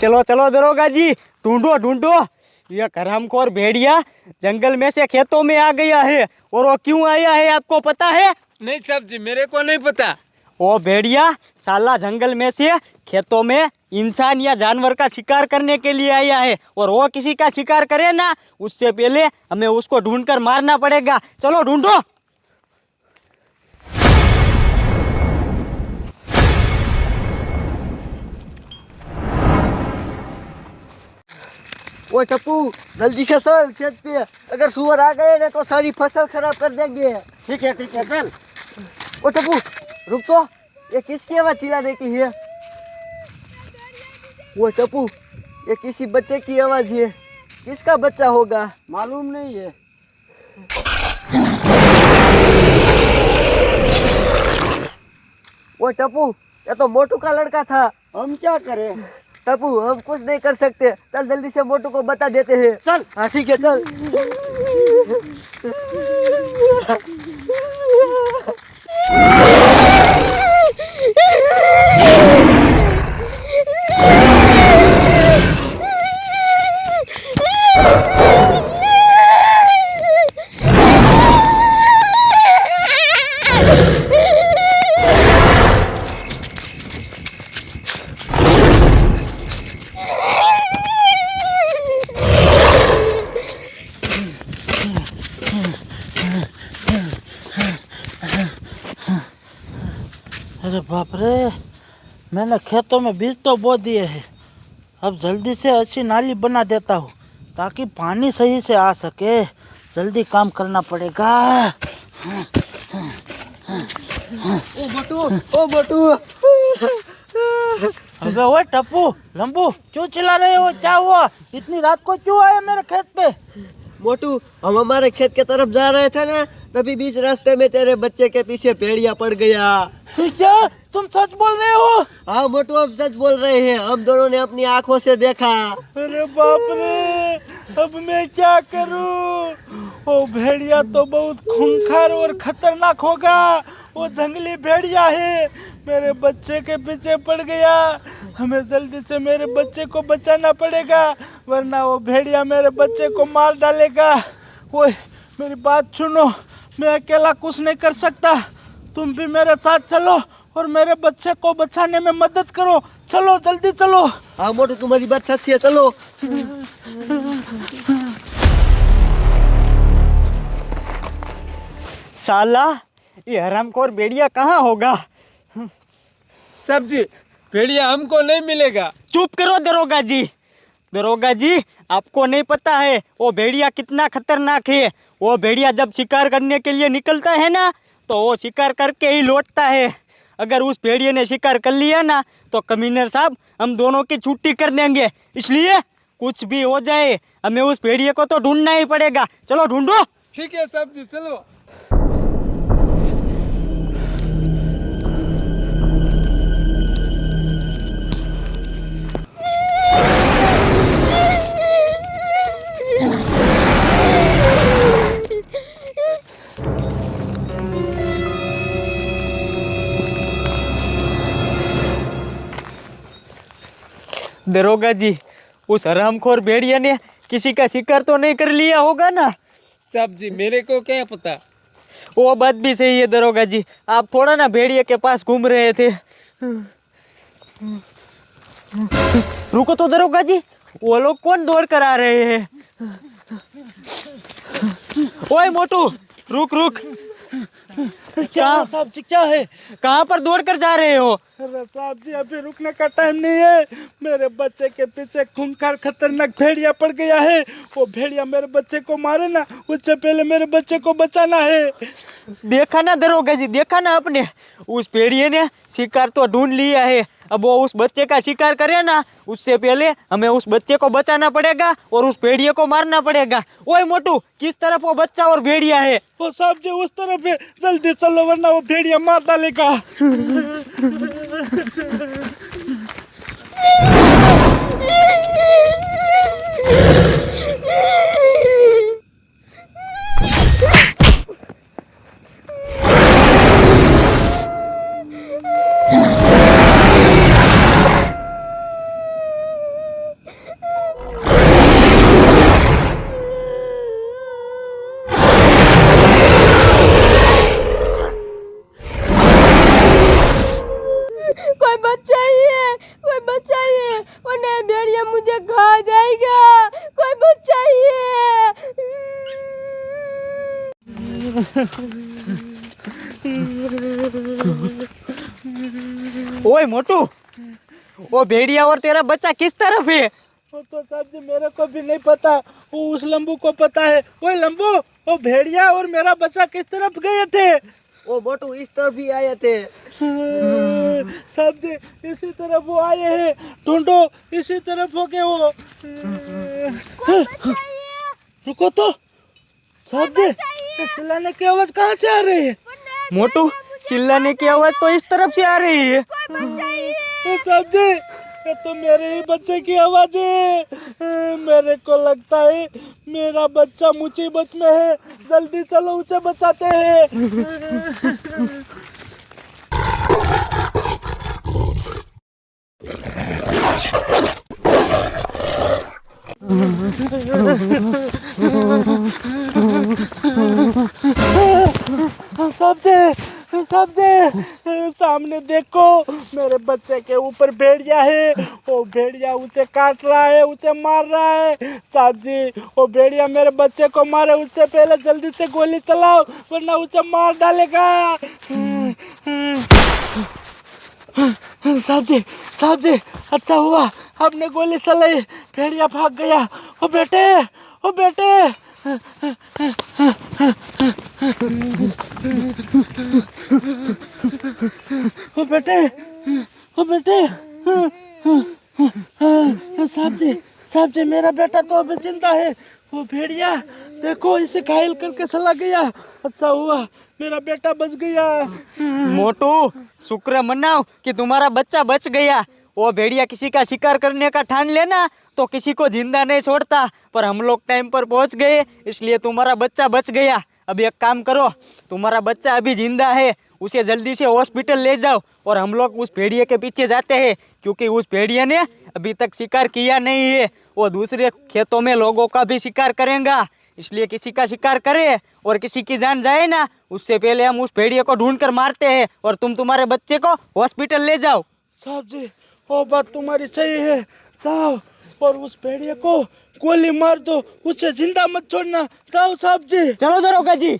चलो चलो दरोगा जी, ढूंढो ढूंढो। ये हरामखोर भेड़िया जंगल में से खेतों में आ गया है। और वो क्यों आया है आपको पता है? नहीं साहब जी, मेरे को नहीं पता। वो भेड़िया साला जंगल में से खेतों में इंसान या जानवर का शिकार करने के लिए आया है। और वो किसी का शिकार करे ना, उससे पहले हमें उसको ढूंढकर मारना पड़ेगा। चलो ढूंढो। वो टप्पू जल्दी से चल खेत पे, अगर सुअर आ गए ना तो सारी फसल खराब कर देंगे। ठीक है चल। वो टप्पू रुक तो, ये किसकी आवाज चिल्लाने की है? वो टप्पू ये किसी बच्चे की आवाज है, किसका बच्चा होगा? मालूम नहीं है। वो टप्पू ये तो मोटू का लड़का था। हम क्या करें? टप्पू हम कुछ नहीं कर सकते, चल जल्दी से मोटू को बता देते हैं। चल। हाँ ठीक है चल। अरे बाप रे, मैंने खेतों में बीज तो बो दिए हैं। अब जल्दी से अच्छी नाली बना देता हूँ ताकि पानी सही से आ सके। जल्दी काम करना पड़ेगा। ओ बटू अबे वो टप्पू लंबू क्यों चिल्ला रहे हो? क्या हुआ? इतनी रात को क्यों आए मेरे खेत पे? मोटू हम हमारे खेत के तरफ जा रहे थे ना, तभी बीच रास्ते में तेरे बच्चे के पीछे भेड़िया पड़ गया। क्या तुम सच बोल रहे हो? हाँ मोटू हम सच बोल रहे हैं, हम दोनों ने अपनी आंखों से देखा। अरे बाप रे, अब मैं क्या करूं? वो भेड़िया तो बहुत खूंखार और खतरनाक होगा। वो जंगली भेड़िया है, मेरे बच्चे के पीछे पड़ गया। हमें जल्दी से मेरे बच्चे को बचाना पड़ेगा, वरना वो भेड़िया मेरे बच्चे को मार डालेगा। वो मेरी बात सुनो, मैं अकेला कुछ नहीं कर सकता। तुम भी मेरे साथ चलो और मेरे बच्चे को बचाने में मदद करो। चलो जल्दी चलो। हाँ मोटू तुम्हारी बात सच है, चलो। साला ये हरामखोर भेड़िया कहाँ होगा? साहब जी, भेड़िया हमको नहीं मिलेगा। चुप करो दरोगा जी। दरोगा जी, आपको नहीं पता है वो भेड़िया कितना खतरनाक है। वो भेड़िया जब शिकार करने के लिए निकलता है ना, तो वो शिकार करके ही लौटता है। अगर उस भेड़िए ने शिकार कर लिया ना, तो कमीनर साहब हम दोनों की छुट्टी कर देंगे। इसलिए कुछ भी हो जाए, हमें उस भेड़िए को तो ढूंढना ही पड़ेगा। चलो ढूंढो। ठीक है साहब जी, चलो। दरोगा जी, उस हरामखोर भेड़िया ने किसी का शिकार तो नहीं कर लिया होगा ना? साहब जी, मेरे को क्या पता। वो बात भी सही है दरोगा जी, आप थोड़ा ना भेड़िए के पास घूम रहे थे। रुको तो दरोगा जी, वो लोग कौन दौड़ कर आ रहे हैं? ओए मोटू, रुक रुक। क्या साहब जी, क्या है? कहाँ पर दौड़ कर जा रहे हो? अरे साहब जी, अभी रुकने का टाइम नहीं है। मेरे बच्चे के पीछे खूंखार खतरनाक भेड़िया पड़ गया है। वो भेड़िया मेरे बच्चे को मारे ना, उससे पहले मेरे बच्चे को बचाना है। देखा ना दरोगा जी, देखा ना आपने, उस भेड़िए ने शिकार तो ढूंढ लिया है। अब वो उस बच्चे का शिकार करे ना, उससे पहले हमें उस बच्चे को बचाना पड़ेगा और उस भेड़िए को मारना पड़ेगा। ओए मोटू, किस तरफ वो बच्चा और भेड़िया है? वो साहब जी उस तरफ है, जल्दी चलो वरना वो भेड़िया मार डालेगा। ओए मोटू, वो भेड़िया और तेरा बच्चा किस तरफ है? वो तो साहब जी मेरे को भी नहीं पता, वो उस लंबू को पता है। ओए लंबू, वो भेड़िया और मेरा बच्चा किस तरफ गए थे? वो मोटू इस तरफ भी आए थे। साहब जी इसी तरफ वो आए हैं, ढूंढो इसी तरफ हो गए वो। रुको तो साहब जी, चिल्लाने की आवाज कहाँ से आ रही है? मोटू, चिल्लाने की आवाज तो इस तरफ से आ रही है। साहब जी ये तो मेरे ही बच्चे की आवाज है। मेरे को लगता है मेरा बच्चा मुसीबत में है, जल्दी चलो उसे बचाते हैं। सामने देखो, मेरे बच्चे के ऊपर भेड़िया है। वो भेड़िया उसे काट रहा है, उसे मार रहा है। साहब जी वो भेड़िया मेरे बच्चे को मारे उससे पहले जल्दी से गोली चलाओ, वरना उसे मार डालेगा। साहब जी अच्छा हुआ आपने गोली चलाई, भेड़िया भाग गया। ओ बेटे ओ बेटे साहब जी मेरा बेटा तो अभी जिंदा है। वो भेड़िया देखो इसे घायल करके चला गया। अच्छा हुआ मेरा बेटा बच गया। मोटू, शुक्र मनाओ कि तुम्हारा बच्चा बच गया। वो भेड़िया किसी का शिकार करने का ठान लेना तो किसी को जिंदा नहीं छोड़ता, पर हम लोग टाइम पर पहुंच गए इसलिए तुम्हारा बच्चा बच गया। अभी एक काम करो, तुम्हारा बच्चा अभी जिंदा है, उसे जल्दी से हॉस्पिटल ले जाओ और हम लोग उस भेड़िए के पीछे जाते हैं, क्योंकि उस भेड़िए ने अभी तक शिकार किया नहीं है। वो दूसरे खेतों में लोगों का भी शिकार करेगा, इसलिए किसी का शिकार करे और किसी की जान जाए ना, उससे पहले हम उस भेड़िए को ढूंढ कर मारते हैं और तुम तुम्हारे बच्चे को हॉस्पिटल ले जाओ। साहब जी वो बात तुम्हारी सही है, जाओ और उस भेड़िए को गोली मार दो, उसे जिंदा मत छोड़ना। जाओ साहब जी। चलो दरोगा जी।